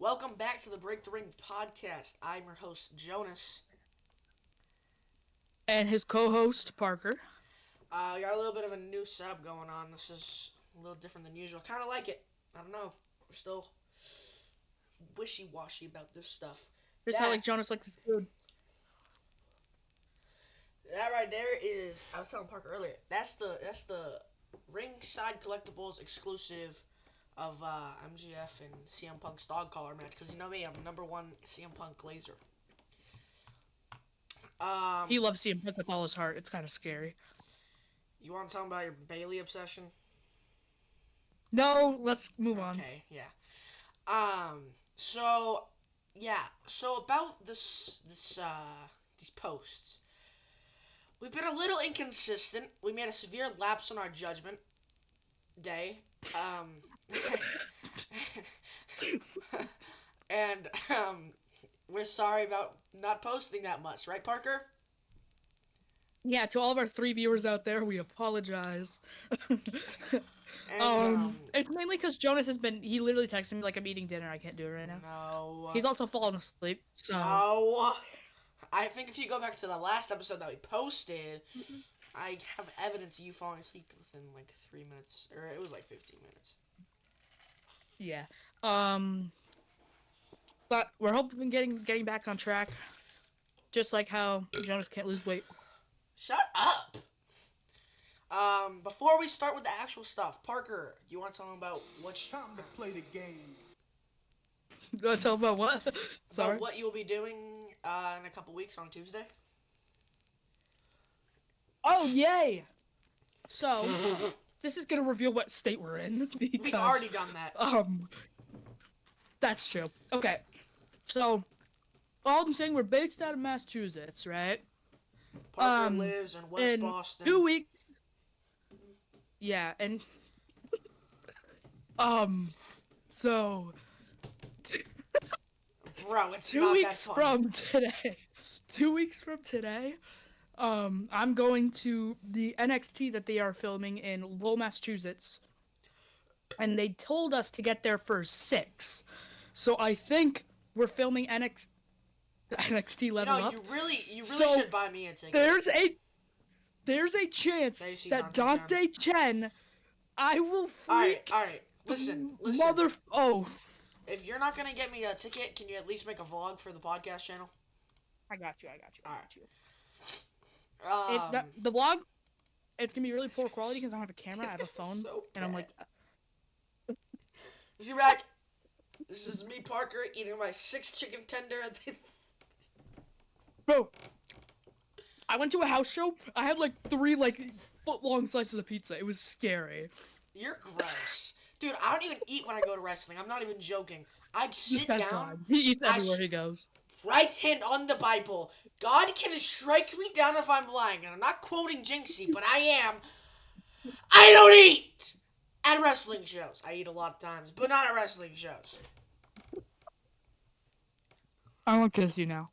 Welcome back to the Break the Ring podcast. I'm your host, Jonas. And his co-host Parker. Got a little bit of a new setup going on. This is a little different than usual. Kind of like it. I don't know. We're still wishy-washy about this stuff. Here's how That like Jonas likes his food. that right there is. I was telling Parker earlier. That's the ringside collectibles exclusive of MGF and CM Punk's dog collar match. Because you know me, I'm number one CM Punk glazer. Um, He loves seeing Punk with all his heart. It's kind of scary. you want to talk about your Bailey obsession? No, let's move on. Okay, yeah. Um. So, yeah. So about these posts, we've been a little inconsistent. We made a severe lapse in our judgment day. And we're sorry about not posting that much, right, Parker? Yeah, to all of our 3 viewers out there, we apologize. And It's mainly because Jonas he literally texted me like I'm eating dinner. I can't do it right now. no, He's also fallen asleep. So no. I think if you go back to the last episode that we posted, I have evidence of you falling asleep within like 3 minutes, or it was like 15 minutes. yeah. Um, but we're hoping getting back on track. Just like how Jonas can't lose weight. Shut up. Before we start with the actual stuff, Parker, you want to tell them about Time to play the game. You want to tell about what? Sorry. what you'll be doing in a couple weeks on Tuesday? Oh, yay! So, this is gonna reveal what state we're in because We've already done that. That's true. Okay, so all I'm saying, we're based out of Massachusetts, right? Parker lives in West In Boston. 2 weeks. Yeah, and so Bro, it's two not weeks that funny. from today. 2 weeks from today. I'm going to the NXT that they are filming in Lowell, Massachusetts, and they told us to get there for 6. So I think we're filming NXT Level No, Up. you really So, should buy me a ticket. There's a chance There you see that Dante Dante Chen, I will freak. All right. Listen. Oh, If you're not gonna get me a ticket, can you at least make a vlog for the podcast channel? I got you. Um, The vlog, it's gonna be really poor quality because I don't have a camera. I have a phone, so and I'm like, you see, back. This is me, Parker, eating my 6 chicken tender. bro. I went to a house show. I had like 3 foot-long slices of pizza. It was scary. You're gross. Dude, I don't even eat when I go to wrestling. I'm not even joking. I This sit guy's down, done. He eats everywhere he goes. right hand on the Bible. God can strike me down if I'm lying, and I'm not quoting Jinxie, but I am. I don't eat at wrestling shows. I eat a lot of times, but not at wrestling shows. I won't kiss you now.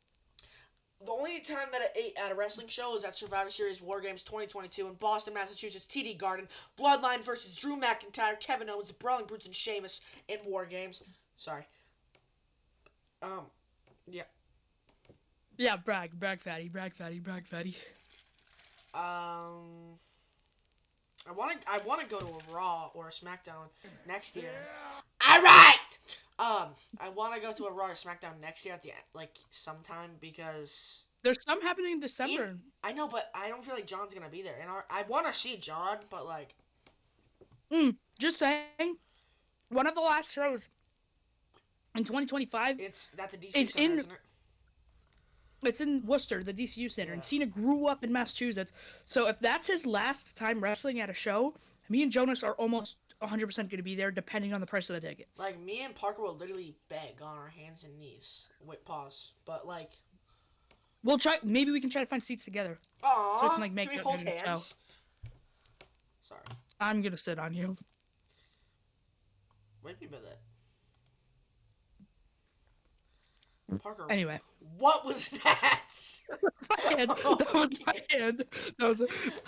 The only time that I ate at a wrestling show was at Survivor Series War Games 2022 in Boston, Massachusetts, TD Garden. Bloodline versus Drew McIntyre, Kevin Owens, Brawling Brutes, and Sheamus in War Games. Sorry. Yeah. Yeah, brag fatty. I want to go to a Raw or a SmackDown next year. All right. I want to go to a Raw or SmackDown next year at the sometime because There's some happening in December. I know, but I don't feel like John's gonna be there, and I want to see John, but like, Just saying, one of the last shows in 2025. it's at the DC It's Center, in- isn't it? It's in Worcester, the DCU Center, and Yeah. Cena grew up in Massachusetts. So if that's his last time wrestling at a show, me and Jonas are almost 100% going to be there, depending on the price of the tickets. Like, me and Parker will literally beg on our hands and knees. Wait, pause. But like, We'll try. Maybe we can try to find seats together. aww, So we can, like, make can we that hold video hands? Sorry. I'm gonna sit on you. What do you mean by that? Parker. Anyway, What was that? that was my hand. That was.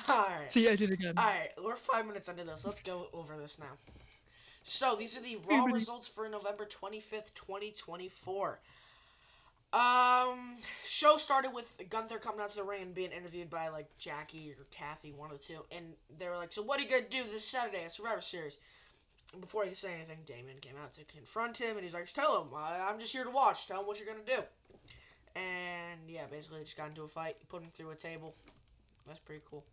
Alright. See, I did it again. Alright, we're 5 minutes into this. Let's go over this now. So these are the Raw Skibbity. results for November 25th, 2024. Show started with Gunther coming out to the ring and being interviewed by like Jackie or Kathy, one of the two, and they were like, "So what are you gonna do this Saturday at Survivor Series?" And before he could say anything, Damon came out to confront him, and he's like, "Tell him I'm just here to watch. Tell him what you're gonna do." And yeah, basically they just got into a fight. He put him through a table. That's pretty cool.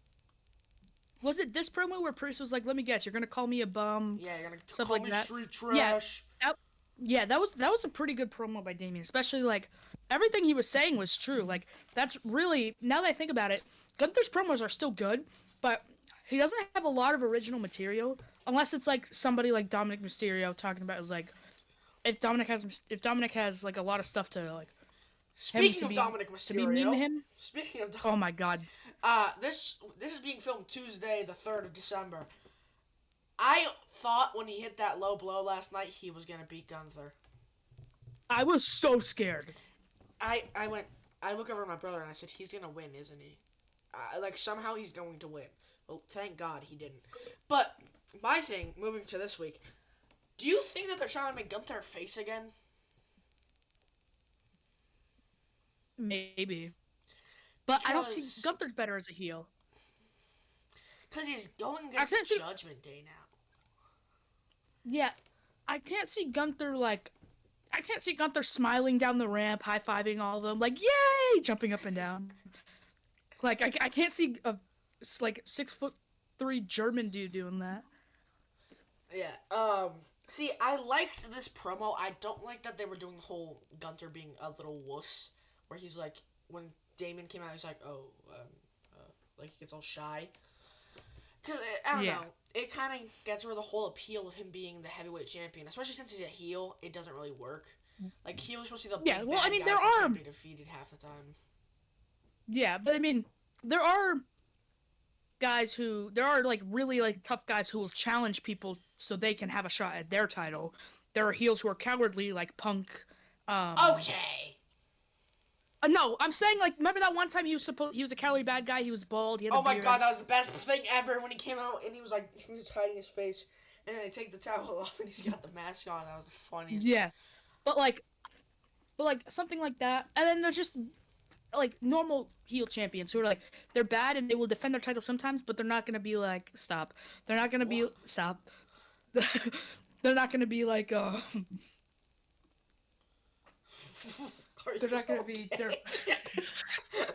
Was it this promo where Priest was like, "Let me guess, you're gonna call me a bum," Yeah, you're gonna stuff call like me that? street Yeah, trash. that, yeah, that was a pretty good promo by Damien, especially like everything he was saying was true. Like that's really, now that I think about it, Gunther's promos are still good, but he doesn't have a lot of original material unless it's like somebody like Dominic Mysterio talking about is like if Dominic has like a lot of stuff to like him Speaking of Dominic to be mean to Mysterio, him. speaking of Oh my god. this is being filmed Tuesday, the 3rd of December. I thought when he hit that low blow last night, he was gonna beat Gunther. I was so scared. I look over at my brother and I said, he's gonna win, isn't he? Like somehow he's going to win. Well, thank God he didn't. But my thing, moving to this week, do you think that they're trying to make Gunther face again? Maybe. But I don't see Because Gunther's better as a heel. he's going I against can't see. Judgment Day now. Yeah, I can't see Gunther like. I can't see Gunther smiling down the ramp, high fiving all of them, like yay, jumping up and down. Like I can't see a like 6'3" German dude doing that. Yeah. See, I liked this promo. I don't like that they were doing the whole Gunther being a little wuss, where he's like, when Damon came out, he's like, oh, like he gets all shy. Cause I don't Yeah. know, it kind of gets rid of the whole appeal of him being the heavyweight champion, especially since he's a heel. It doesn't really work. Like heels are supposed to be the Yeah, big well, I bad mean, guys there that are. can't be defeated half the time. Yeah, but I mean, there are there are like really like tough guys who will challenge people so they can have a shot at their title. There are heels who are cowardly like Punk. Okay. No, I'm saying like remember that one time he was a cowardly bad guy. He was bald. He had Oh a my beard. god, that was the best thing ever when he came out and he was like, he was hiding his face, and then they take the towel off and he's got the mask on. That was the funniest. Yeah, but like, something like that, and then there's just like normal heel champions who are like they're bad and they will defend their title sometimes, but they're not gonna be like stop. They're not gonna be stop. They're not gonna be like they're not gonna be they're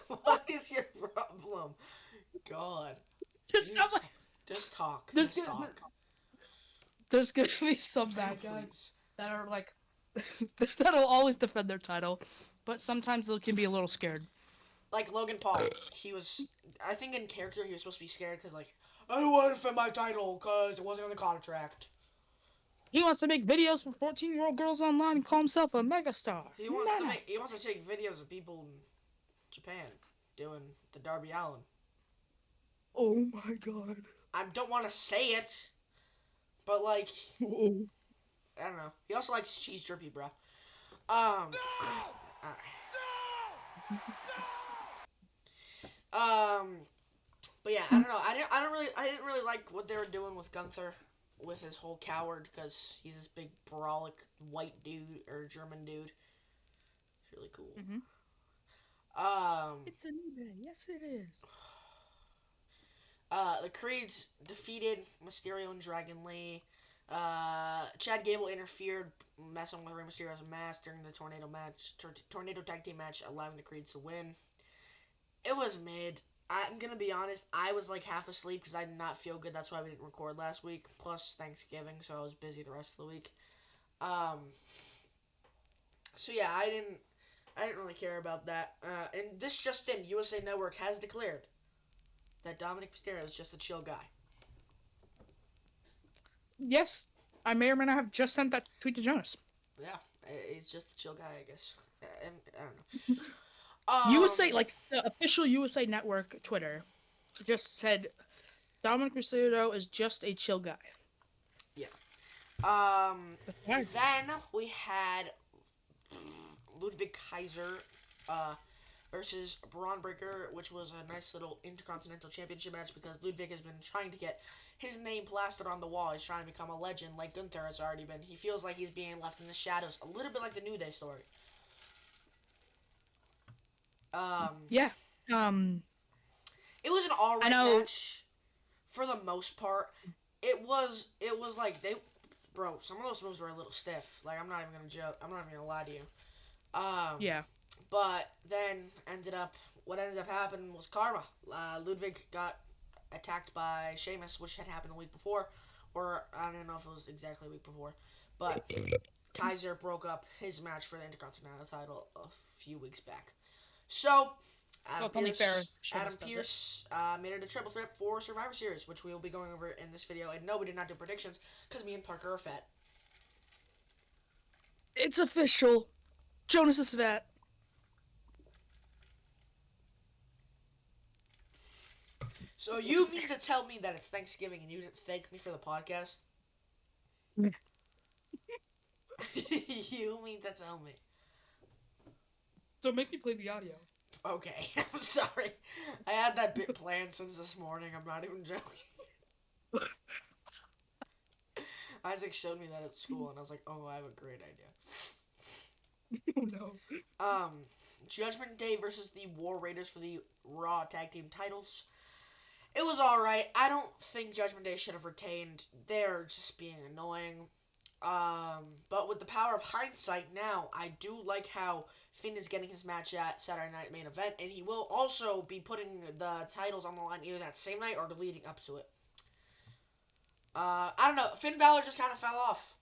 What is your problem? God. just stop. Just talk. There's Just gonna, talk. there's gonna be some bad guys Please. that are like that'll always defend their title, but sometimes they can be a little scared. Like Logan Paul, he was. I think in character he was supposed to be scared because like I don't want to defend my title because it wasn't on the contract. He wants to make videos for 14-year-old girls online and call himself a megastar. He wants to Nice. make. He wants to take videos of people in Japan doing the Darby Allin. Oh my god. I don't want to say it, but like Oh. I don't know. He also likes cheese jerky, bro. Um. But yeah, I don't know. I didn't really like what they were doing with Gunther, with his whole coward, because he's this big brolic white dude or German dude. It's really cool. Mm-hmm. Um. It's a new day. Yes, it is. The Creeds defeated Mysterio and Dragon Lee. Chad Gable interfered, messing with Rey Mysterio's mask during the tornado tag team match, allowing the Creeds to win. It was mid. I'm gonna be honest. I was like half asleep because I did not feel good. That's why we didn't record last week. Plus Thanksgiving, so I was busy the rest of the week. So yeah, I didn't really care about that. And this just in, USA Network has declared that Dominic Mysterio is just a chill guy. Yes, I may or may not have just sent that tweet to Jonas. Yeah, he's just a chill guy, I guess. I don't know. USA, like the official USA Network Twitter, just said Dominic Mysterio is just a chill guy. Yeah. Right. Then we had Ludwig Kaiser versus Braun Breaker, which was a nice little Intercontinental Championship match because Ludwig has been trying to get his name plastered on the wall. He's trying to become a legend like Gunther has already been. He feels like he's being left in the shadows, a little bit like the New Day story. Um, Yeah. Um, it was an I alright know. match for the most part. It was like they, bro. Some of those moves were a little stiff. Like I'm not even gonna joke. I'm not even gonna lie to you. Um, Yeah. but then what ended up happening was karma. Ludwig got attacked by Sheamus, which had happened a week before, or I don't know if it was exactly a week before, but Kaiser broke up his match for the Intercontinental title a few weeks back. So So Adam it's only fair Pierce, if Adam Sheamus does it. Pierce made it a triple threat for Survivor Series, which we will be going over in this video. And no, we did not do predictions because me and Parker are fat. It's official. Jonas is fat. So you mean to tell me that it's Thanksgiving and you didn't thank me for the podcast? You mean to tell me? So make me play the audio. Okay, I'm sorry. I had that bit planned since this morning. I'm not even joking. Isaac showed me that at school, and I was like, "Oh, I have a great Oh no. idea." Judgment Day versus the War Raiders for the Raw Tag Team titles. It was all right. I don't think Judgment Day should have retained. They're just being annoying. But with the power of hindsight now, I do like how Finn is getting his match at Saturday Night Main Event, and he will also be putting the titles on the line either that same night or leading up to it. I don't know. Finn Balor just kind of fell off.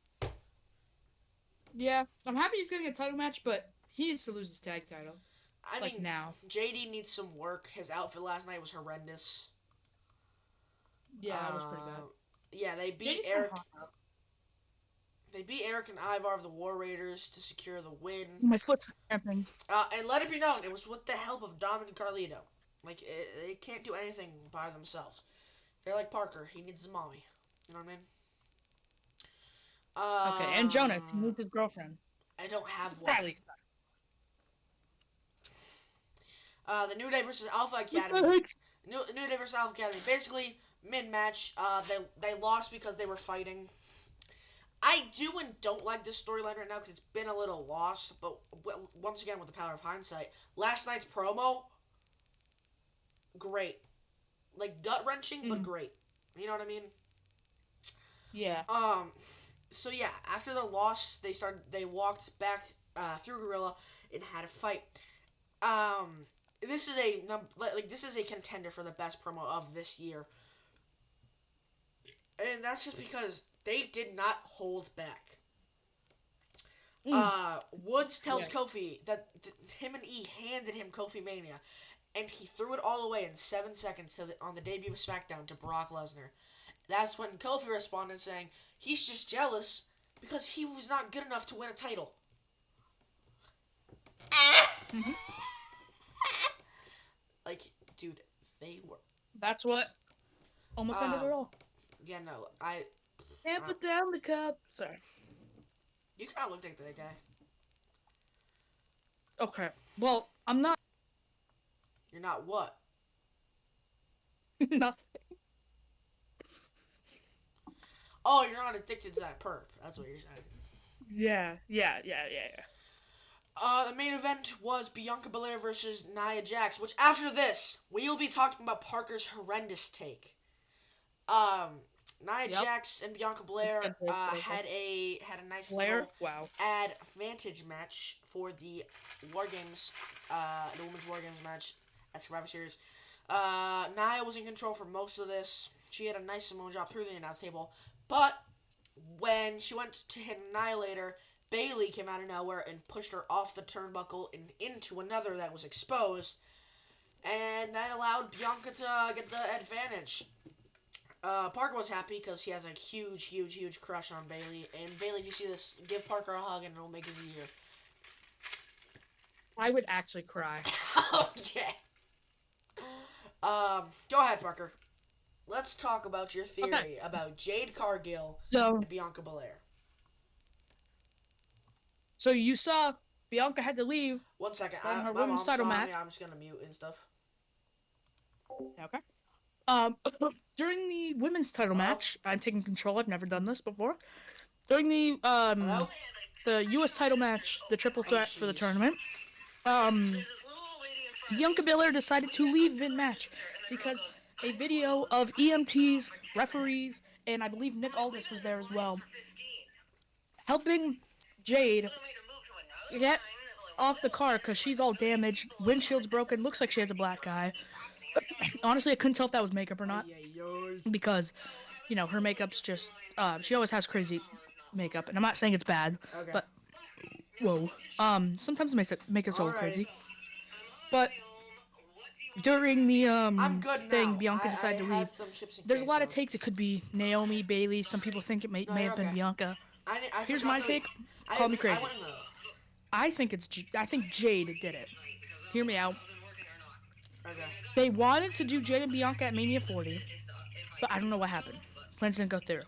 Yeah, I'm happy he's getting a title match, but he needs to lose his tag title. I Like mean, now. JD needs some work. His outfit last night was horrendous. Yeah, it was pretty bad. Yeah, they beat JD's Eric. hot out. They beat Eric and Ivar of the War Raiders to secure the win. My foot's cramping. And let it be known, it was with the help of Dom and Carlito. Like, they can't do anything by themselves. They're like Parker. He needs his mommy. You know what Okay, I and mean? Jonas, he needs his girlfriend. I don't have one. Sally. The New Day versus Alpha Academy. New Day versus Alpha Academy. Basically, mid-match, they lost because they were fighting. I do and don't like this storyline right now because it's been a little lost. But once again, with the power of hindsight, last night's promo, great, like gut-wrenching, but great. You know what I mean? Yeah. So yeah, after the loss, they walked back through Gorilla and had a fight. This is this is a contender for the best promo of this year, and that's just because they did not hold back. Woods tells Kofi that him and E handed him Kofi Mania, and he threw it all away in 7 seconds on the debut of SmackDown to Brock Lesnar. That's when Kofi responded saying he's just jealous because he was not good enough to win a title. Mm-hmm. Like, dude, they were. That's what almost ended it all. Yeah, no, Can't put down the cup. Sorry. You kind of looked like that guy. Okay. Well, I'm not. You're not what? Nothing. Oh, you're not addicted to that perp. That's what you're saying. Yeah. The main event was Bianca Belair versus Nia Jax, which after this, we will be talking about Parker's horrendous take. Nia Jax and Bianca Belair had a nice little advantage match for the War Games, the Women's War Games match at Survivor Series. Nia was in control for most of this. She had a nice Samoan drop through the announce table, but when she went to hit Annihilator, Bayley came out of nowhere and pushed her off the turnbuckle and into another that was exposed, and that allowed Bianca to get the advantage. Parker was happy because he has a huge crush on Bayley. And Bayley, if you see this, give Parker a hug and it'll make his year. I would actually cry. Okay. Go ahead, Parker. Let's talk about your theory about Jade Cargill and Bianca Belair. So you saw Bianca had to leave 1 second. from her My women's mom's title calling match. me. I'm just gonna mute and stuff. Okay. Um, during the women's title Hello? match, I'm taking control. I've never done this before. During Hello? the U.S. title match, the triple Oh, threat for the jeez. tournament, Bianca Belair decided to leave mid-match because a video of EMTs, referees, and I believe Nick Aldis was there as well, helping Jade get off the car because she's all damaged, windshield's broken, looks like she has a black eye. Honestly, I couldn't tell if that was makeup or not Ay, ay, ay. because, her makeup's just, she always has crazy makeup, and I'm not saying it's bad, Okay. but, whoa. Sometimes it makes it a little Alrighty. crazy. But during the I'm good thing, now. Bianca I decided to leave. had some chips and There's a lot of queso. takes. It could be Naomi, Bailey. Some people think it No, may you're have been okay. Bianca. I Here's forgot my that take. Call me I crazy. went in the... I think Jade did it. Hear me out. Okay. They wanted to do Jade and Bianca at Mania 40, but I don't know what happened. Plans didn't go through.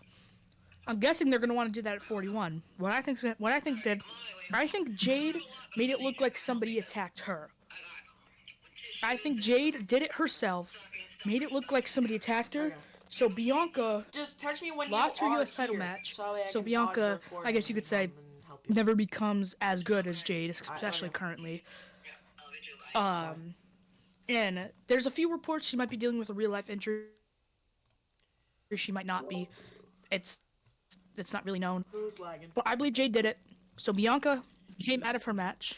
I'm guessing they're gonna want to do that at 41. I think Jade made it look like somebody attacked her. I think Jade did it herself, made it look like somebody attacked her. Okay. So Bianca Just text me when you lost her are U.S. title here, match. so I So can pause the Bianca, I recording guess you and could come say, and help you. never becomes as good as Jade, Alright, especially okay. currently. Bye. And there's a few reports she might be dealing with a real life injury. She might not be. It's it's not really known. Who's lagging? But I believe Jade did it. So Bianca came out of her match.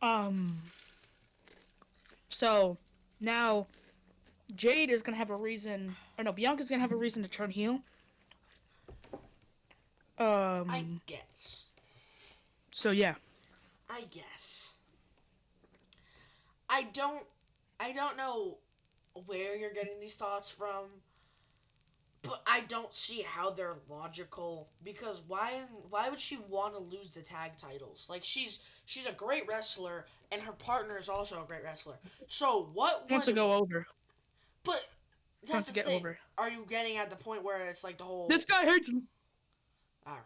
Um. So now Jade is gonna have a reason. Or no, Bianca's gonna have a reason to turn heel. I Um. guess. So yeah. I guess. I don't. I don't know where you're getting these thoughts from, but I don't see how they're logical. Because why would she want to lose the tag titles? Like she's a great wrestler, and her partner is also a great wrestler. So what Wants to would? go over. But that's Wants to the get thing. over. Are you getting at the point where it's like the whole? This guy hates. All right.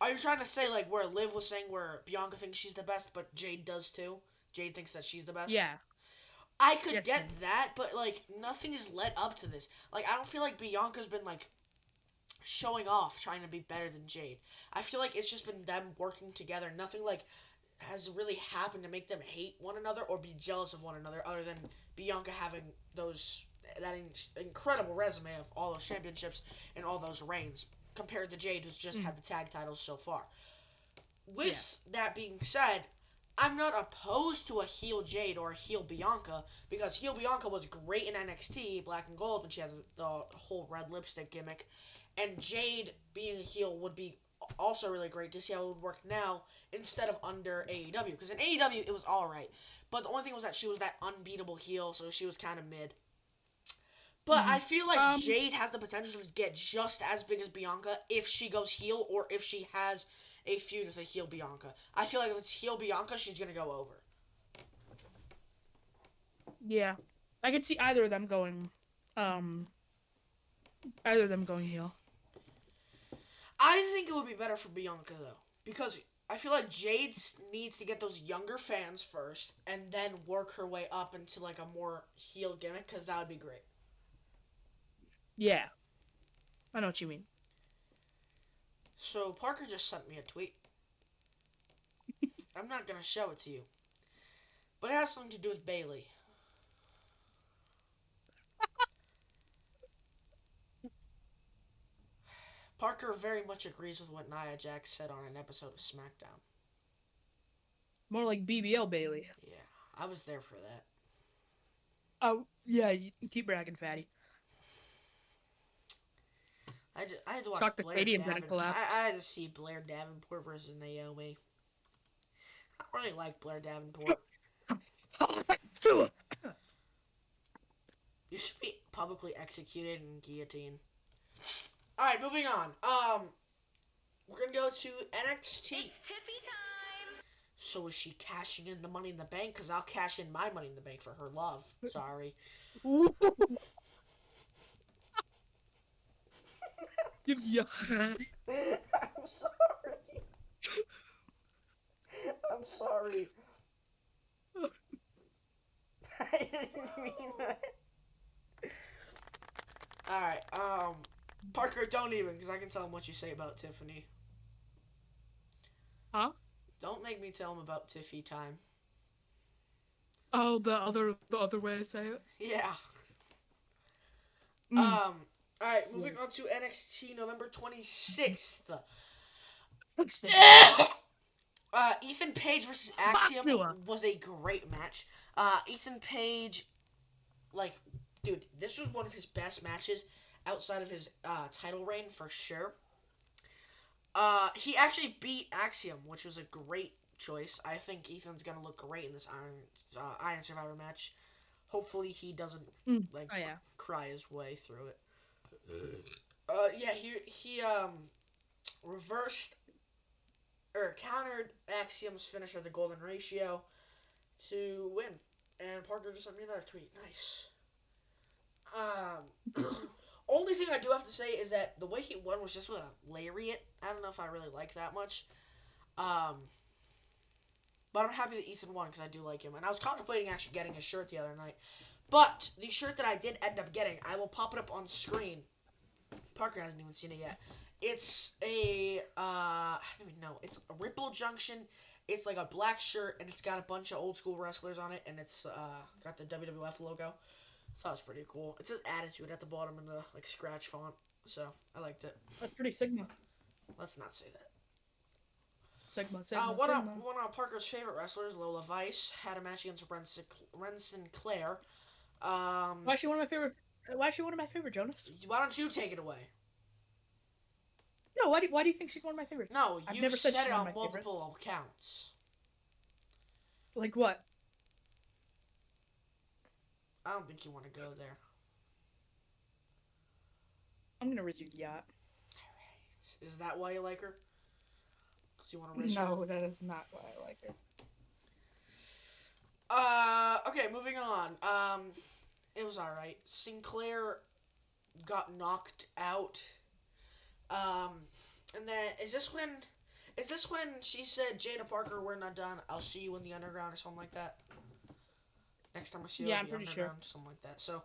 Are you trying to say like where Liv was saying where Bianca thinks she's the best, but Jade does too? Jade thinks that she's the best. Yeah. I could Yes, get ma'am. that, but like nothing is led up to this. Like I don't feel like Bianca's been like showing off, trying to be better than Jade. I feel like it's just been them working together. Nothing like has really happened to make them hate one another or be jealous of one another, other than Bianca having those that incredible resume of all those championships and all those reigns compared to Jade, who's just had the tag titles so far. Yeah. With that being said, I'm not opposed to a heel Jade or a heel Bianca because heel Bianca was great in NXT Black and Gold when she had the whole red lipstick gimmick, and Jade being a heel would be also really great to see how it would work now instead of under AEW, because in AEW it was all right, but the only thing was that she was that unbeatable heel, so she was kind of mid. But Mm-hmm. I feel like Jade has the potential to get just as big as Bianca if she goes heel or if she has a feud with a heel Bianca. I feel like if it's heel Bianca, she's gonna go over. Yeah. I could see either of them going. Um. Either of them going heel. I think it would be better for Bianca though, because I feel like Jade needs to get those younger fans first, and then work her way up into like a more heel gimmick, because that would be great. Yeah. I know what you mean. So Parker just sent me a tweet. I'm not gonna show it to you, but it has something to do with Bailey. Parker very much agrees with what Nia Jax said on an episode of Smackdown. More like BBL Bailey. Yeah, I was there for that. Oh yeah. You keep bragging, fatty. I had to watch Shocked the Blair stadium didn't Davenport. collapse. I had to see Blair Davenport versus Naomi. I don't really like Blair Davenport. You should be publicly executed and guillotined. Alright, moving on. We're gonna go to NXT. It's Tiffy time. So is she cashing in the Money in the Bank? Because I'll cash in my Money in the Bank for her love. Sorry. Yeah. I'm sorry. I didn't mean that. Alright, Parker, don't even, because I can tell him what you say about Tiffany. Huh? Don't make me tell him about Tiffy time. Oh, the other way I say it. Yeah. Mm. Alright, moving on to NXT November 26th. Ethan Page versus Axiom Batua. was a great match. Ethan Page, like, dude, this was one of his best matches outside of his title reign for sure. He actually beat Axiom, which was a great choice. I think Ethan's gonna look great in this Iron Survivor match. Hopefully he doesn't like Oh yeah. cry his way through it. Yeah, he reversed or countered Axiom's finisher, the Golden Ratio, to win. And Parker just sent me another tweet. Nice. Only thing I do have to say is that the way he won was just with a lariat. I don't know if I really like that much. But I'm happy that Ethan won because I do like him. And I was contemplating actually getting his shirt the other night. But the shirt that I did end up getting, I will pop it up on screen. Parker hasn't even seen it yet. It's I don't even know. It's a Ripple Junction. It's like a black shirt, and it's got a bunch of old school wrestlers on it, and it's got the WWF logo. I thought it was pretty cool. It says Attitude at the bottom in the like scratch font, so I liked it. That's pretty Sigma. Let's not say that. Sigma. One of Parker's favorite wrestlers, Lola Vice, had a match against Ren Sinclair. Why is she one of my favorite? Why is she one of my favorite, Jonas? Why don't you take it away? No, why do you think she's one of my favorites? No, I've you never said she's it one on of my multiple accounts. Like what? I don't think you want to go there. I'm gonna raise your yacht. Alright. Is that why you like her? Because you want to raise her? No, that is not why I like her. Okay, moving on. It was alright. Sinclair got knocked out. And then, is this when she said, Jada Parker, we're not done, I'll see you in the underground or something like that? Next time I see you in the pretty underground, sure. something like that. So,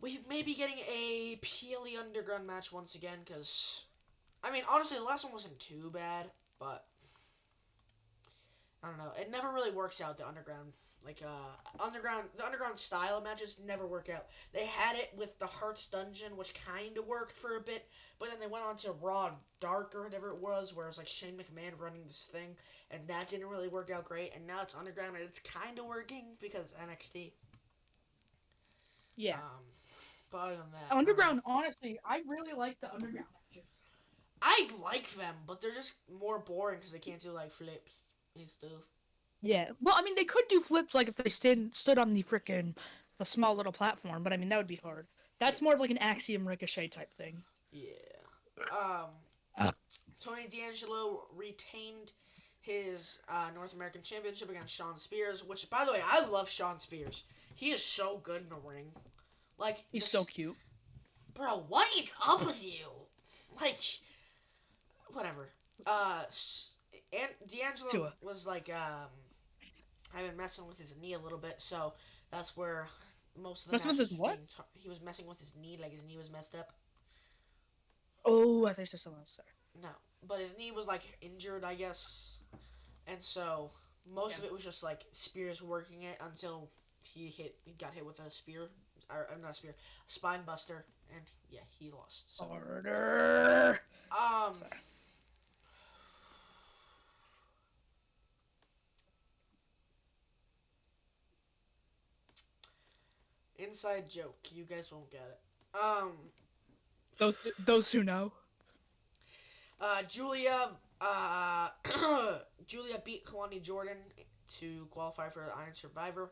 we may be getting a PLE underground match once again, because, I mean, honestly, the last one wasn't too bad, but I don't know. It never really works out, the underground. Like, the underground style matches never work out. They had it with the Hearts Dungeon, which kind of worked for a bit, but then they went on to Raw Dark or whatever it was, where it was like Shane McMahon running this thing, and that didn't really work out great, and now it's underground, and it's kind of working because it's NXT. Yeah. But other than that, Underground, honestly, I really like the underground matches. I like them, but they're just more boring because they can't do like flips and stuff. Yeah. Well, I mean, they could do flips like if they stood on the small little platform, but I mean that would be hard. That's more of like an Axiom Ricochet type thing. Yeah. Tony D'Angelo retained his North American Championship against Shawn Spears, which, by the way, I love Shawn Spears. He is so good in the ring. Like, He's so cute. Bro, what is up with you? Like, whatever. And D'Angelo was like, I've been messing with his knee a little bit, so that's where most of the messing with his what? He was messing with his knee, like his knee was messed up. Oh, I thought you said something else there. No, but his knee was like injured, I guess, and so most of it was just like Spears working it until he got hit with a spear, or not a spear, a spine buster, and yeah, he lost. So. Order. Sorry. Inside joke. You guys won't get it. Those who know. Julia beat Kalani Jordan to qualify for the Iron Survivor,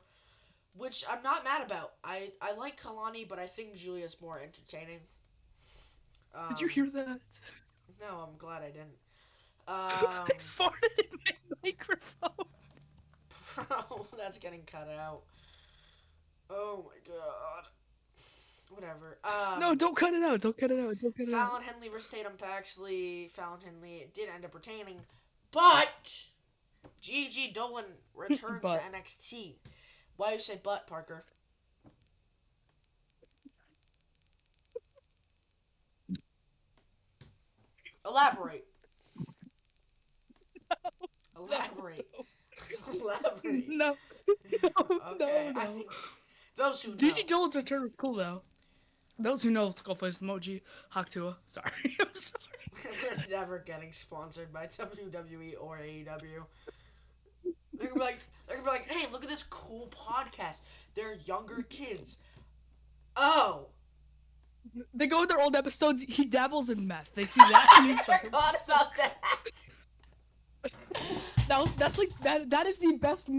which I'm not mad about. I like Kalani, but I think Julia's more entertaining. Did you hear that? No, I'm glad I didn't. I farted in my microphone. Bro, that's getting cut out. Oh my god. Whatever. No, don't cut it out. Don't cut it out. Don't cut it out. Fallon Henley versus Tatum Paxley. Fallon Henley did end up retaining, but Gigi Dolan returns to But NXT. Why do you say but, Parker? Elaborate. no, Elaborate. Elaborate. no, no, Okay, no, I no. think those who Gigi know. Dolan's return was cool though. Those who know Skullface emoji, Hakutua. Sorry, I'm sorry. We're never getting sponsored by WWE or AEW. They're gonna be like, hey, look at this cool podcast. They're younger kids. Oh, They go with their old episodes. He dabbles in meth. They see that and he I fucking forgot about that. that's like that is the best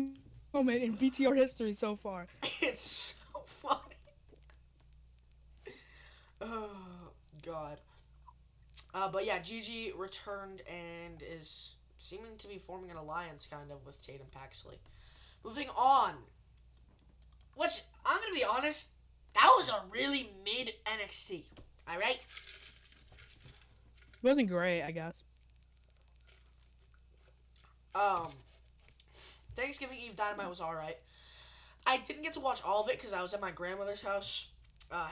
moment in BTR history so far. It's so funny. Oh God. But yeah, Gigi returned and is seeming to be forming an alliance, kind of, with Tatum Paxley. Moving on. Which, I'm gonna be honest, that was a really mid NXT. Alright? It wasn't great, I guess. Um, Thanksgiving Eve Dynamite was alright. I didn't get to watch all of it because I was at my grandmother's house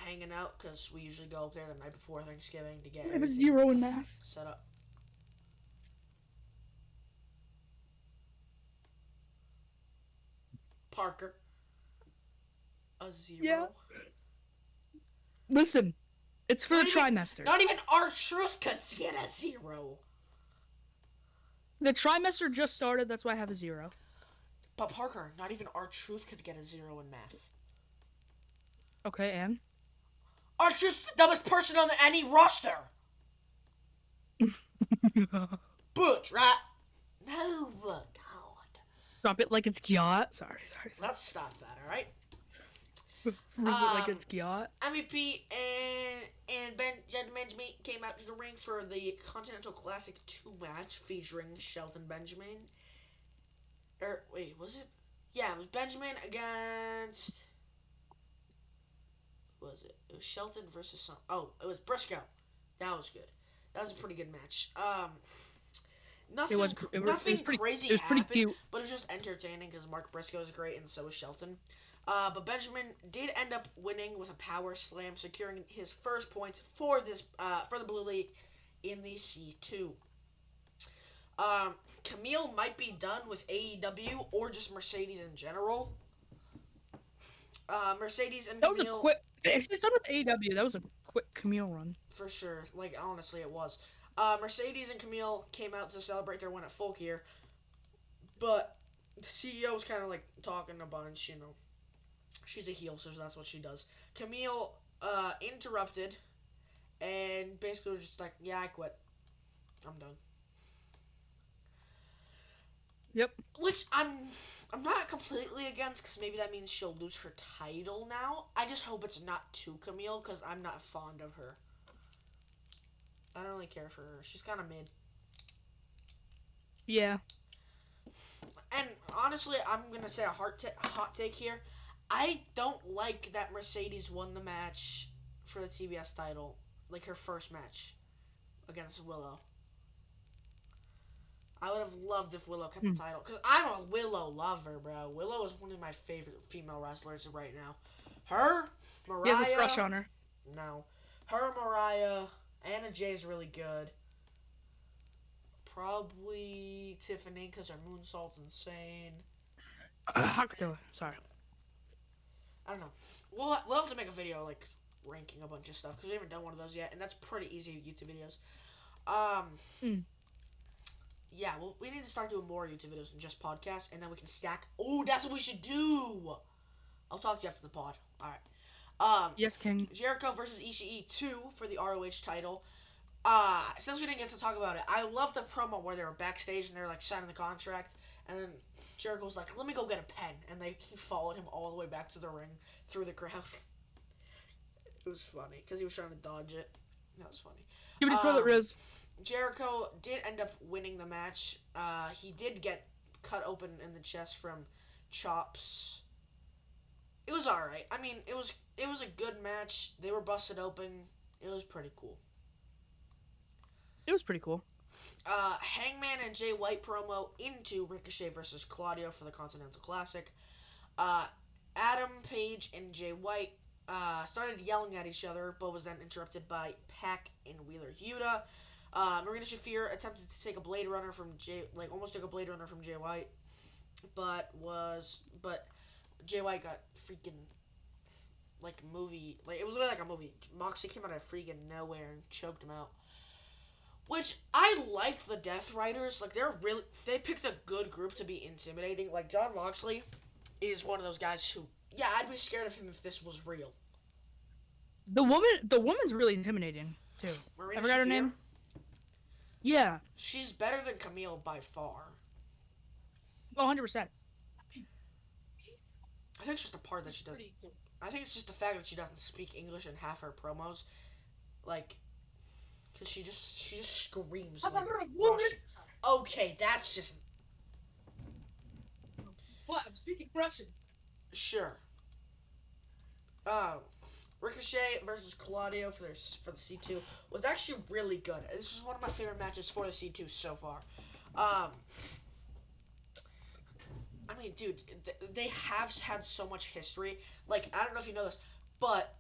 hanging out because we usually go up there the night before Thanksgiving to get It was everything 0 in math. set up. Parker, a 0. Yeah. Listen, it's for Not the even, trimester. not even R-Truth could get a 0. The trimester just started. That's why I have a 0. But Parker, not even R-Truth could get a 0 in math. Okay, and R-Truth's the dumbest person on any roster. Butch, right? No, God. drop it like it's Gyat. Sorry. Let's stop that, alright? Freeze it like it's Gyat. MVP and Benjamin came out to the ring for the Continental Classic 2 match featuring Shelton Benjamin. Wait, was it? Yeah, it was Benjamin against. What was it? It was Shelton versus some. Oh, it was Briscoe. That was good. That was a pretty good match. Nothing, nothing crazy happened, cute. but it was just entertaining because Mark Briscoe is great and so is Shelton. But Benjamin did end up winning with a power slam, securing his first points for the Blue League in the C2. Camille might be done with AEW or just Mercedes in general. Mercedes and That was Camille. a quick. If she started with AEW, that was a quick Camille run. For sure. Like, honestly, it was. Mercedes and Camille came out to celebrate their win at Full Gear. But the CEO was kind of, like, talking a bunch, you know. She's a heel, so that's what she does. Camille interrupted and basically was just like, yeah, I quit. I'm done. Yep. Which I'm not completely against, because maybe that means she'll lose her title now. I just hope it's not to Camille, because I'm not fond of her. I don't really care for her. She's kind of mid. Yeah. And honestly, I'm going to say a hot take here. I don't like that Mercedes won the match for the TBS title. Like, her first match against Willow. I would have loved if Willow kept the title. Because I'm a Willow lover, bro. Willow is one of my favorite female wrestlers right now. Her, Mariah. You have a crush on her. No. Her, Mariah. Anna Jay is really good. Probably Tiffany, because her moonsault's insane. Sorry. I don't know. We'll have to make a video, like, ranking a bunch of stuff, because we haven't done one of those yet, and that's pretty easy YouTube videos. Yeah, well, we need to start doing more YouTube videos than just podcasts, and then we can stack. Oh, that's what we should do! I'll talk to you after the pod. Alright. Yes, King. Jericho versus Ishii 2 for the ROH title. Since we didn't get to talk about it, I love the promo where they were backstage and they're, like, signing the contract, and then Jericho was like, let me go get a pen, and he followed him all the way back to the ring through the crowd. It was funny, because he was trying to dodge it. That was funny. Give me the toilet, Riz. Jericho did end up winning the match. He did get cut open in the chest from chops. It was alright. I mean, it was a good match. They were busted open. It was pretty cool. It was pretty cool. Hangman and Jay White promo into Ricochet versus Claudio for the Continental Classic. Uh, Adam Page and Jay White started yelling at each other, but was then interrupted by Pac and Wheeler Yuta. Marina Shafir attempted to take a Blade Runner from almost took a Blade Runner from Jay White, but Jay White got freaking like movie, like it was literally like a movie. Moxley came out of freaking nowhere and choked him out. Which I like the Death Riders. Like they picked a good group to be intimidating. Like John Moxley is one of those guys who, yeah, I'd be scared of him if this was real. The woman's really intimidating too. Marina I forgot her Shafir, name. Yeah, she's better than Camille by far. 100%. I think it's just the part that she doesn't. I think it's just the fact that she doesn't speak English in half her promos, like, because she just screams like Russian. Okay, that's just What? I'm speaking Russian. sure. Um, Ricochet versus Claudio for the C2 was actually really good. This was one of my favorite matches for the C2 so far. I mean, dude, they have had so much history. Like, I don't know if you know this, but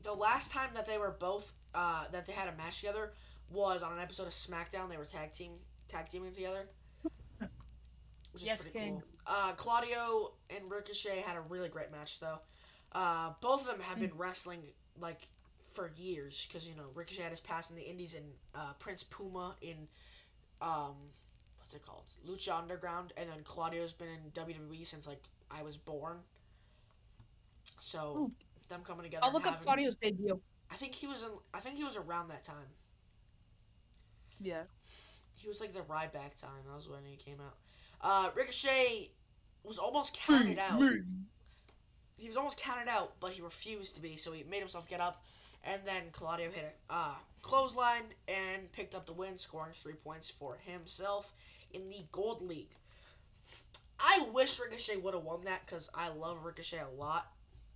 the last time that they were both that they had a match together was on an episode of Smackdown. They were tag teaming together, which is Yes, pretty King. cool. Claudio and Ricochet had a really great match though. Both of them have been wrestling like for years because Ricochet had his past in the Indies and Prince Puma in um, what's it called, Lucha Underground, and then Claudio's been in WWE since like I was born. So Ooh. them coming together. I'll and look up having, Claudio's debut. I think he was around that time. Yeah. He was like the Ryback time. That was when he came out. Ricochet was almost counted out. He was almost counted out, but he refused to be, so he made himself get up. And then Claudio hit a clothesline and picked up the win, scoring 3 points for himself in the Gold League. I wish Ricochet would have won that because I love Ricochet a lot.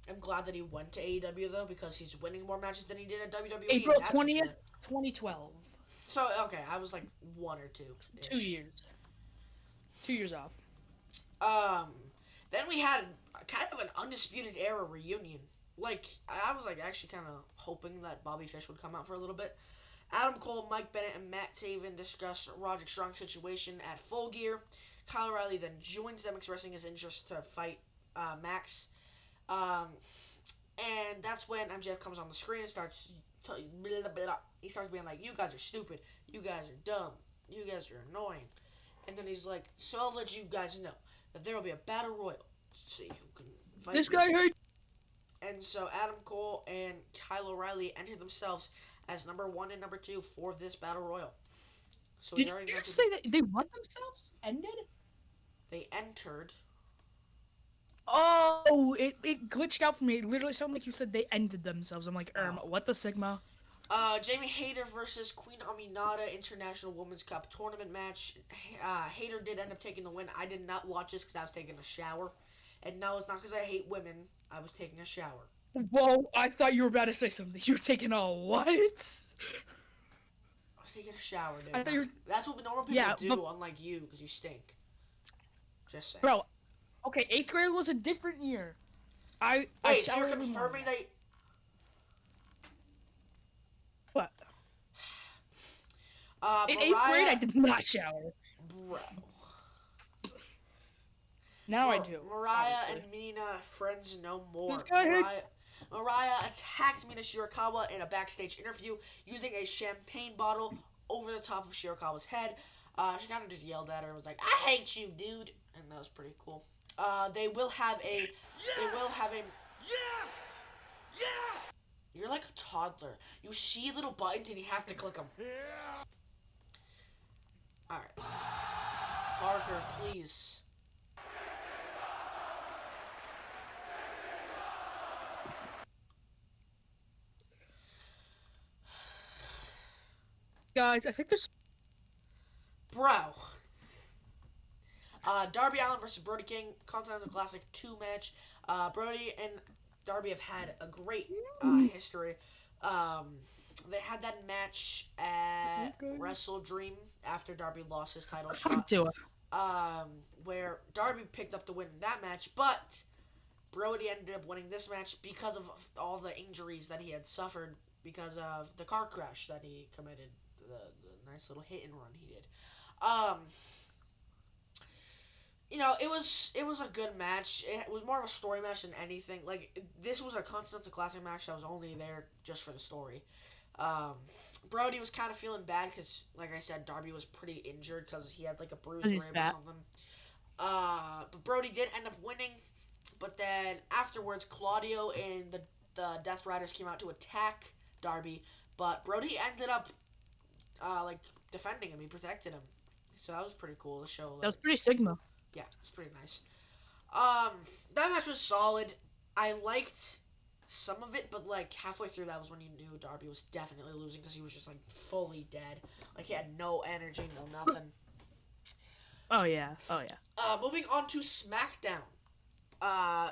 I'm glad that he went to AEW though because he's winning more matches than he did at WWE. April 20th, 2012. So okay, I was like 1 or 2. 2 years. 2 years off. Then we had kind of an Undisputed Era reunion. Like, I was like actually kind of hoping that Bobby Fish would come out for a little bit. Adam Cole, Mike Bennett, and Matt Taven discuss Roderick Strong's situation at Full Gear. Kyle O'Reilly then joins them, expressing his interest to fight Max. And that's when MJF comes on the screen and starts he starts being like, "You guys are stupid. You guys are dumb. You guys are annoying." And then he's like, "So I'll let you guys know that there will be a battle royal. See who can fight." This guy hates. And so Adam Cole and Kyle O'Reilly entered themselves as number 1 and number 2 for this battle royal. So Did you say that they won themselves? Ended? They entered. Oh, it glitched out for me. It literally sounded like you said they ended themselves. I'm like, what the Sigma? Jamie Hayter versus Queen Aminata International Women's Cup tournament match. Hayter did end up taking the win. I did not watch this because I was taking a shower. And no, it's not because I hate women. I was taking a shower. Whoa, I thought you were about to say something. You were taking a what? I was taking a shower, dude. I thought you were... That's what normal people do, unlike you, because you stink. Just saying. Bro, okay, 8th grade was a different year. I so you're confirming that... What? In Mariah... 8th grade, I did not shower. Bro. Now I do. Mariah obviously. and Mina, friends no more. This guy hates... Mariah attacked Mina Shirakawa in a backstage interview using a champagne bottle over the top of Shirakawa's head. She kind of just yelled at her and was like, "I hate you, dude," and that was pretty cool. They will have a. Yes! Yes! You're like a toddler. You see little buttons and you have to click them. Yeah! All right, Parker, please. Guys, I think there's... Bro. Darby Allin versus Brody King, Continental Classic 2 match. Brody and Darby have had a great history. Um, they had that match at Okay. Wrestle Dream after Darby lost his title Come shot. to it. Where Darby picked up the win in that match, but Brody ended up winning this match because of all the injuries that he had suffered because of the car crash that he committed, the nice little hit and run he did. Um, it was a good match. It was more of a story match than anything. Like this was a Continental Classic match that was only there just for the story. Um, Brody was kind of feeling bad because, like I said, Darby was pretty injured because he had like a bruised He's rib or fat. something. But Brody did end up winning. But then afterwards, Claudio and the Death Riders came out to attack Darby. But Brody ended up like defending him. He protected him. So that was pretty cool to show. That was Like, pretty Sigma. yeah, it's pretty nice. Um, that match was solid. I liked some of it, but like halfway through, that was when you knew Darby was definitely losing because he was just like fully dead. Like he had no energy, no nothing. Oh yeah. Oh yeah. Moving on to SmackDown.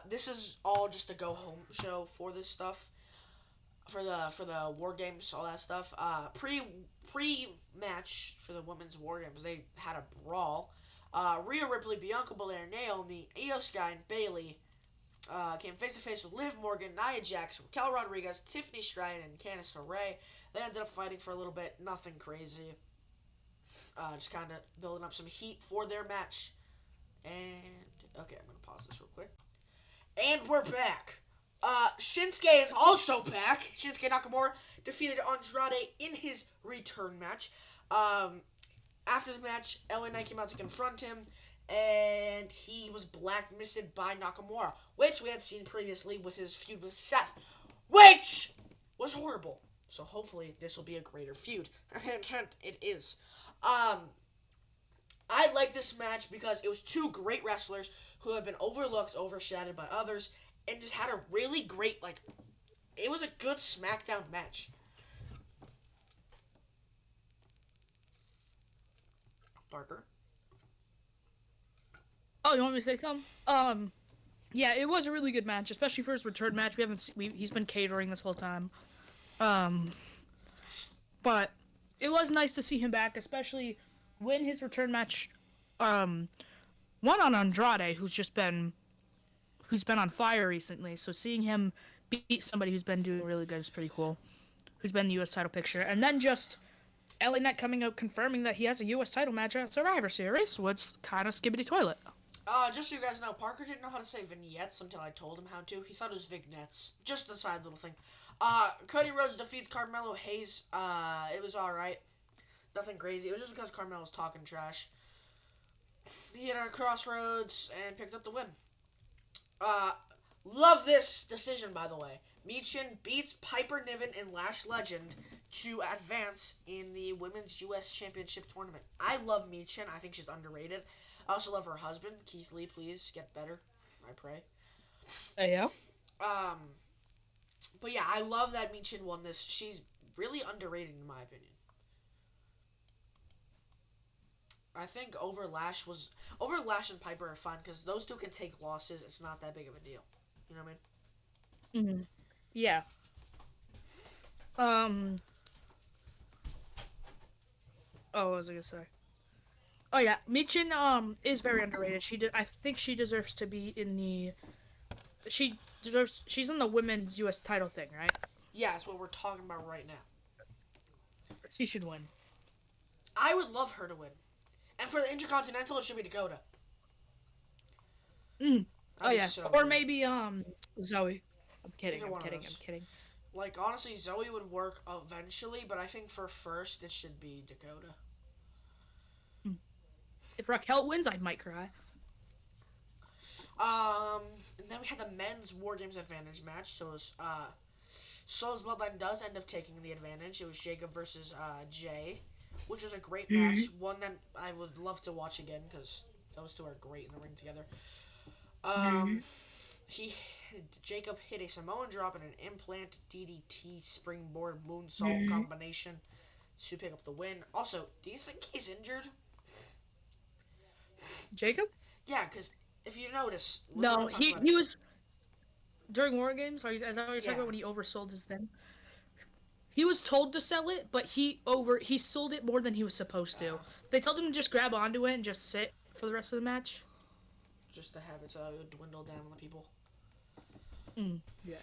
This is all just a go home show for this stuff, for the war games, all that stuff. Pre match for the women's war games, they had a brawl. Rhea Ripley, Bianca Belair, Naomi, Io Sky, and Bailey came face to face with Liv Morgan, Nia Jax, Raquel Rodriguez, Tiffany Stratton, and Candice LeRae. They ended up fighting for a little bit, nothing crazy. Just kind of building up some heat for their match. And okay, I'm gonna pause this real quick. And we're back. Shinsuke is also back. Shinsuke Nakamura defeated Andrade in his return match. After the match, LA Knight came out to confront him, and he was blacklisted by Nakamura, which we had seen previously with his feud with Seth, which was horrible. So hopefully this will be a greater feud. And it is. I like this match because it was two great wrestlers who have been overlooked, overshadowed by others, and just had a really great, like, it was a good SmackDown match. Parker? Oh, you want me to say something? Yeah, it was a really good match, especially for his return match. He's been catering this whole time. Um, but it was nice to see him back, especially when his return match, um, won on Andrade, who's been on fire recently. So seeing him beat somebody who's been doing really good is pretty cool. Who's been in the U.S. title picture, and then just LA Knight coming out confirming that he has a U.S. title match at Survivor Series, was kind of skibbity toilet. Just so you guys know, Parker didn't know how to say vignettes until I told him how to. He thought it was vignettes. Just a side little thing. Cody Rhodes defeats Carmelo Hayes. It was alright. Nothing crazy. It was just because Carmelo was talking trash. He hit a crossroads and picked up the win. Uh, love this decision, by the way. Michin beats Piper Niven and Lash Legend to advance in the Women's U.S. Championship tournament. I love Michin. I think she's underrated. I also love her husband, Keith Lee. Please get better. I pray. Yeah. Um, but yeah, I love that Michin won this. She's really underrated in my opinion. I think over Lash and Piper are fine because those two can take losses. It's not that big of a deal. You know what I mean? Hmm. Yeah. Um. Oh, what was I gonna say? Oh yeah, Michin is very underrated. I think she deserves to be in the. She's in the women's U.S. title thing, right? Yeah, that's what we're talking about right now. She should win. I would love her to win. And for the Intercontinental, it should be Dakota. Mm. Oh That'd be yeah, so or good. maybe Zoe. I'm kidding. Either I'm one of kidding. those. I'm kidding. Like, honestly, Zoe would work eventually, but I think for first, it should be Dakota. Mm. If Raquel wins, I might cry. And then we had the men's War Games advantage match. So it was, Soul's Bloodline does end up taking the advantage. It was Jacob versus Jay, which was a great match. One that I would love to watch again because those two are great in the ring together. Um, he Jacob hit a Samoan drop and an implant DDT springboard moonsault combination to pick up the win. Also, do you think he's injured? Jacob? Yeah, because if you notice, No, he was during War Games. Is that what you're talking Yeah. about when he oversold his thing? he was told to sell it, but he sold it more than he was supposed to. They told him to just grab onto it and just sit for the rest of the match. just to have it dwindle down on the people. Yeah.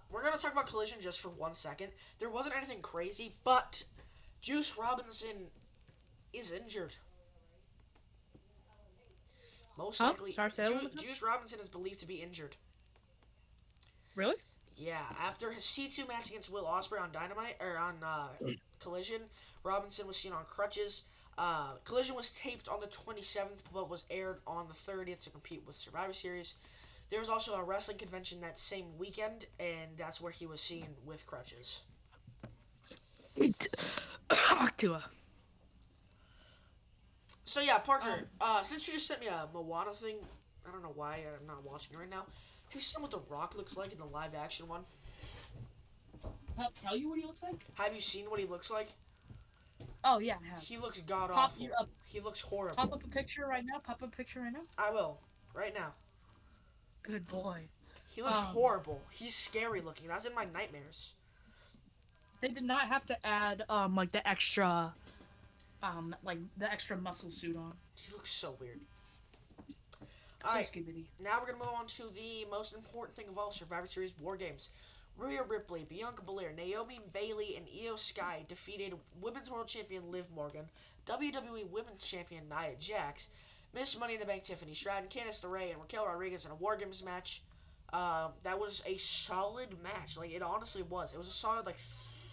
We're gonna talk about Collision just for 1 second. There wasn't anything crazy, but Juice Robinson is injured. Most Huh? likely, Sorry, say that one more time. Juice Robinson is believed to be injured. Really? Yeah, after his C2 match against Will Ospreay on Dynamite or on Collision, Robinson was seen on crutches. Collision was taped on the 27th, but was aired on the 30th to compete with Survivor Series. There was also a wrestling convention that same weekend, and that's where he was seen with crutches. Actua. So yeah, Parker. Um, Since you just sent me a Moana thing, I don't know why I'm not watching it right now. Have you seen what The Rock looks like in the live action one? tell you what he looks like? Have you seen what he looks like? Oh yeah, I have. He looks god Pop awful. you up. He looks Pop horrible. up a picture right now. Pop up a picture right now. I will right now. Good boy. He looks horrible. He's scary looking. That's in my nightmares. They did not have to add like the extra muscle suit on. He looks so weird. So Alright, skibbity. now we're gonna move on to the most important thing of all, Survivor Series War Games. Rhea Ripley, Bianca Belair, Naomi Bailey, and Io Sky defeated Women's World Champion Liv Morgan, WWE Women's Champion Nia Jax, Miss Money in the Bank Tiffany Stratton, Candice LeRae, and Raquel Rodriguez in a War Games match. That was a solid match. Like, it honestly was. It was a solid, like.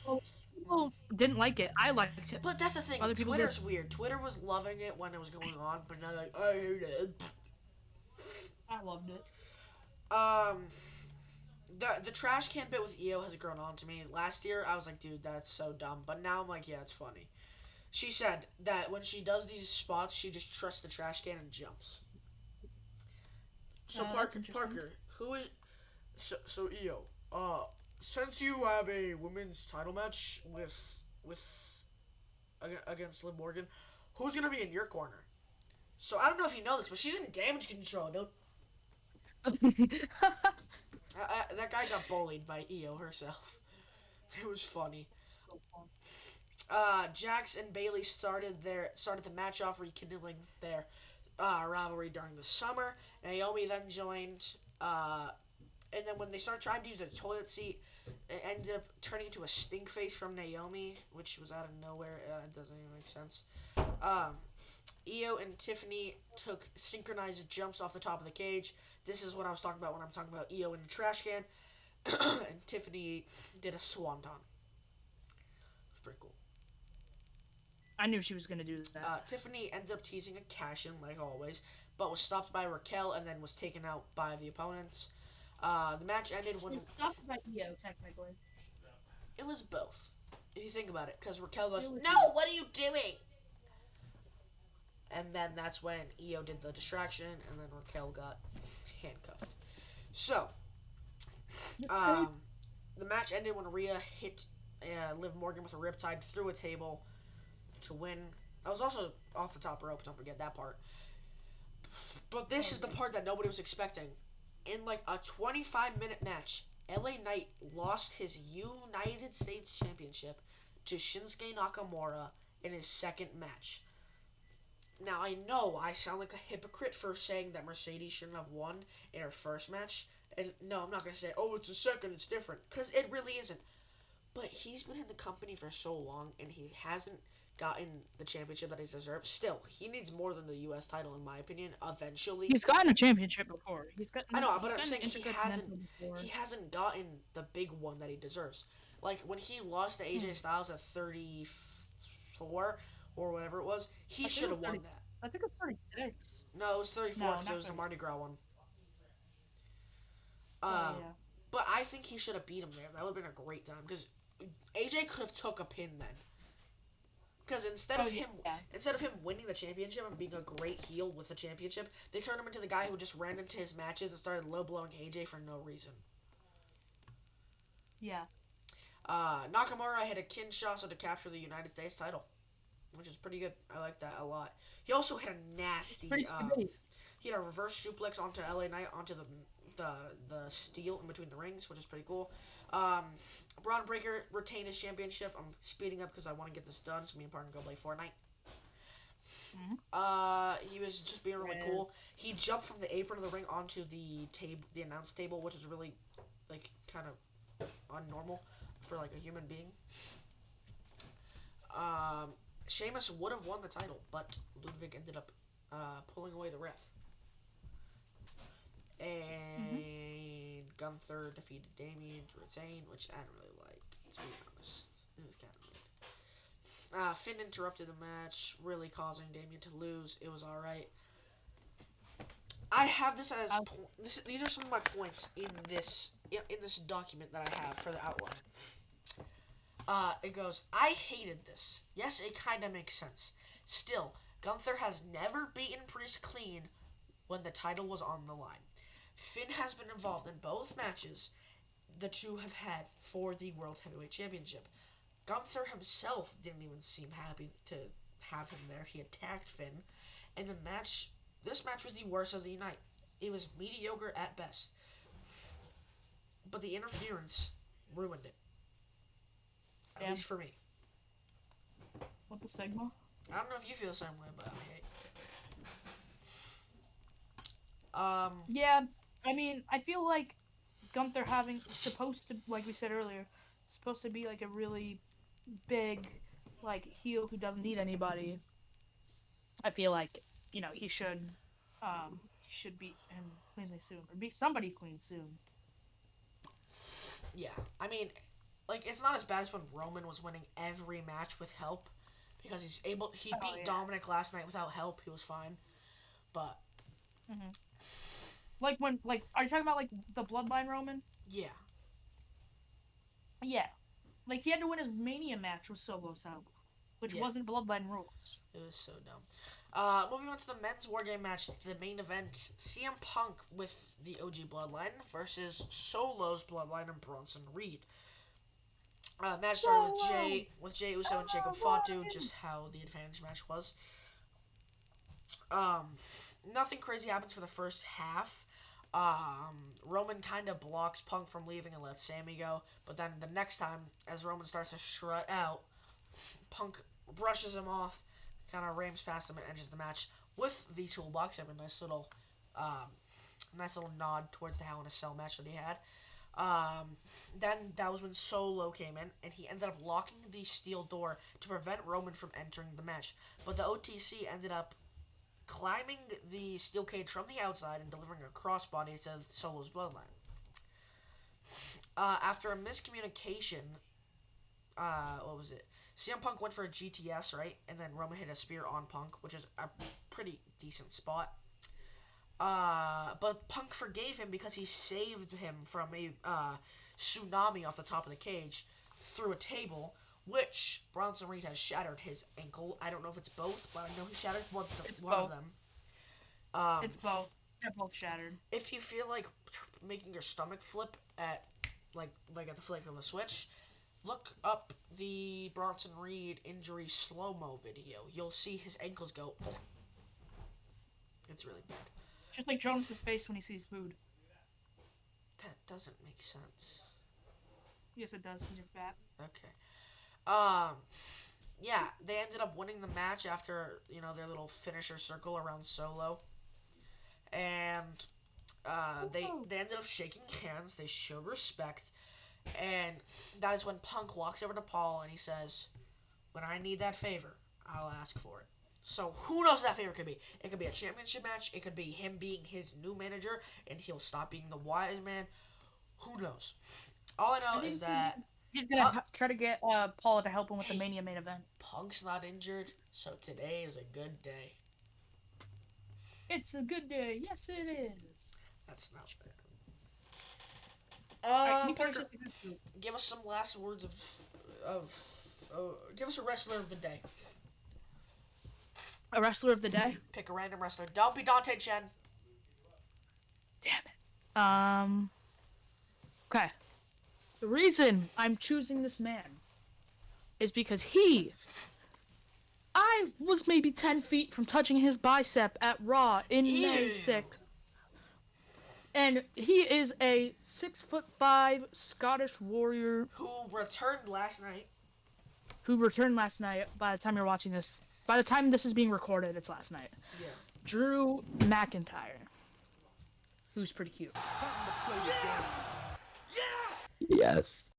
Well, people didn't like it. I liked it. But that's the thing. Other people Twitter's did. weird. Twitter was loving it when it was going on, but now, like, I hate it. I loved it. Um, the trash can bit with Io has grown on to me. Last year, I was like, dude, that's so dumb. But now I'm like, yeah, it's funny. She said that when she does these spots, she just trusts the trash can and jumps. So Parker, who is so Io? Since you have a women's title match with against Liv Morgan, who's gonna be in your corner? So I don't know if you know this, but she's in damage control, dude. That guy got bullied by Io herself. It was funny. So fun. Jax and Bailey started the match off, rekindling their rivalry during the summer. Naomi then joined, and then when they started trying to use the toilet seat, it ended up turning into a stink face from Naomi, which was out of nowhere. It doesn't even make sense. Io and Tiffany took synchronized jumps off the top of the cage. This is what I was talking about when I'm talking about Io in the trash can. And Tiffany did a swanton. It's pretty cool. I knew she was gonna do that. Tiffany ended up teasing a cash in, like always, but was stopped by Raquel and then was taken out by the opponents. The match ended when. Stopped by Io, technically. It was both. If you think about it, because Raquel goes, was "No, what are you doing?" And then that's when Io did the distraction, and then Raquel got handcuffed. So, the match ended when Rhea hit Liv Morgan with a riptide through a table to win. I was also off the top rope, don't forget that part. But this is the part that nobody was expecting. In like a 25-minute match, LA Knight lost his United States Championship to Shinsuke Nakamura in his second match. Now, I know I sound like a hypocrite for saying that Mercedes shouldn't have won in her first match. And no, I'm not going to say, oh, it's a second, it's different. Because it really isn't. But he's been in the company for so long, and he hasn't gotten the championship that he deserves. Still, he needs more than the U.S. title, in my opinion, eventually. He's gotten a championship before. I know, but he's I'm saying Intercontinental before. he hasn't gotten the big one that he deserves. Like, when he lost to AJ Styles at 34, or whatever it was, he should have won that. I think it's 36. No, it was 34 because it was the 30. Mardi Gras one. Yeah. But I think he should have beat him there. That would have been a great time because AJ could have took a pin then. Because instead of him winning the championship and being a great heel with the championship, they turned him into the guy who just ran into his matches and started low blowing AJ for no reason. Yeah. Nakamura hit a Kinshasa to capture the United States title, which is pretty good. I like that a lot. He also hit a nasty. He had a reverse suplex onto LA Knight onto the steel in between the rings, which is pretty cool. Braun Breaker retained his championship. I'm speeding up because I want to get this done so me and Parker can go play Fortnite. He was just being really cool. He jumped from the apron of the ring onto the announce table, which is really, like, kind of unnormal for, like, a human being. Sheamus would have won the title, but Ludwig ended up pulling away the ref. And Gunther defeated Damien to retain, which I didn't really like, to be honest. It was kind of weird. Finn interrupted the match, really causing Damien to lose. It was alright. I have this as these are some of my points in this document that I have for the outline. It goes, I hated this. Yes, it kind of makes sense. Still, Gunther has never beaten Priest clean when the title was on the line. Finn has been involved in both matches the two have had for the World Heavyweight Championship. Gunther himself didn't even seem happy to have him there. He attacked Finn, and this match was the worst of the night. It was mediocre at best. But the interference ruined it. At least for me. What the Sigma? I don't know if you feel the same way, but Yeah, I mean, I feel like Gunther supposed to, like we said earlier, supposed to be like a really big, like, heel who doesn't need anybody. I feel like, he should beat him cleanly soon, or beat somebody clean soon. Yeah, I mean, like, it's not as bad as when Roman was winning every match with help, because he beat Dominic last night without help. He was fine, but like are you talking about like the Bloodline Roman? Yeah. Yeah, like he had to win his Mania match with Solo's help, which wasn't Bloodline rules. It was so dumb. Moving on to the men's War Game match, the main event, CM Punk with the OG Bloodline versus Solo's Bloodline and Bronson Reed. Match started with Jey Uso and Jacob Fatu, just how the advantage match was. Nothing crazy happens for the first half. Roman kind of blocks Punk from leaving and lets Sammy go, but then the next time, as Roman starts to strut out, Punk brushes him off, kind of rams past him and enters the match with the toolbox. Have a nice little nod towards the Hell in a Cell match that he had. Then that was when Solo came in, and he ended up locking the steel door to prevent Roman from entering the match. But the OTC ended up climbing the steel cage from the outside and delivering a crossbody to Solo's Bloodline. After a miscommunication, what was it? CM Punk went for a GTS, right? And then Roman hit a spear on Punk, which is a pretty decent spot. But Punk forgave him because he saved him from a tsunami off the top of the cage through a table, which Bronson Reed has shattered his ankle. I don't know if it's both, but I know he shattered one of them. It's both. They're both shattered. If you feel like making your stomach flip at like at the flick of a switch, look up the Bronson Reed injury slow-mo video. You'll see his ankles go. It's really bad. Just like Jonas' face when he sees food. That doesn't make sense. Yes, it does, because you're fat. Okay. Yeah, they ended up winning the match after, their little finisher circle around Solo. And they ended up shaking hands. They showed respect. And that is when Punk walks over to Paul and he says, when I need that favor, I'll ask for it. So who knows what that favor could be? It could be a championship match. It could be him being his new manager and he'll stop being the wise man. Who knows? All I know is that he's gonna try to get Paul to help him with the Mania main event. Punk's not injured, so today is a good day. It's a good day. Yes, it is. That's not bad. Right, Parker, give us some last words give us a wrestler of the day. A wrestler of the day? Pick a random wrestler. Don't be Dante Chen. Damn it. Okay. The reason I'm choosing this man is because I I was maybe 10 feet from touching his bicep at Raw in May Ew. 6th. And he is a 6'5" Scottish warrior Who returned last night. who returned last night. By the time you're watching this, by the time this is being recorded, it's last night. Yeah. Drew McIntyre, who's pretty cute. Yes! Yes! Yes.